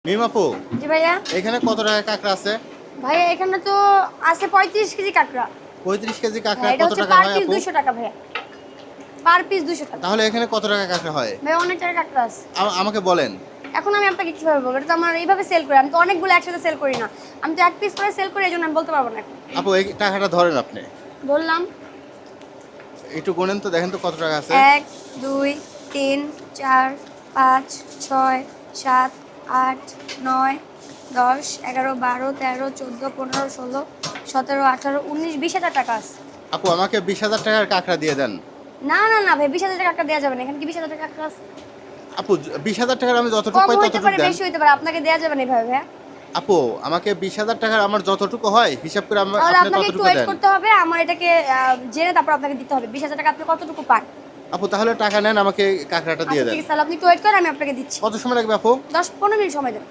মিম আপু, জি ভাইয়া। এখানে কত টাকা কাঁকড়া আছে? ভাইয়া এখানে তো আছে 35 কেজি কাঁকড়া। 35 কেজি কাঁকড়া হ্যাঁ, এটা কত হচ্ছে টাকা পার হয় পিস আপু? 200 টাকা ভাইয়া। পার পিস 200 টাকা। তাহলে এখানে কত টাকা কাঁকড়া হয়? ভাইয়া অনেক টাকা কাঁকড়া আছে। আমাকে বলেন। এখন আমি আপনাকে কিভাবে বলবো? এটা তো আমার এইভাবে সেল করি। আমি তো অনেকগুলো একসাথে সেল করি না। আমি তো এক পিস করে সেল করি, এজন্য আমি বলতে পারবো না এখন। আপু এই টাকাটা ধরেন আপনি। বললাম একটু গুনেন তো, দেখেন তো কত টাকা আছে। 1 2 3 4 5 6 7 8 9 10 11 12 13 14 15 16 17 18 19 20,000 টাকা আছে। আপু আমাকে 20,000 টাকার কাঁকড়া দিয়ে দেন। না না না ভাই, 20,000 টাকা দেওয়া যাবে না। এখানে কি 20,000 টাকা কাঁকড়া আছে? আপু 20,000 টাকার আমি যতটুকু কম পাই হইতে ততটুকু পারে, দেন। বেশি হইতে পারে, আপনাকে দেওয়া যাবে না এভাবে ভাইয়া। আপু আমাকে 20,000 টাকার আমার যতটুকু হয় হিসাব করে তাহলে আপনি আপনাকে একটু ততটুকু ওয়েট দেন। করতে হবে, আমার এটাকে জেনে তারপর আপনাকে দিতে হবে 20,000 টাকা আপনি কতটুকু পান। আপু তাহলে টাকা নেন, আমাকে কাঁকড়াটা দিয়ে আচ্ছা দেন। ঠিক আছে, তাহলে আপনি একটু ওয়েট করেন, আমি আপনাকে দিচ্ছি। কত সময় লাগবে আপু? 10-15 মিনিট সময় দেন।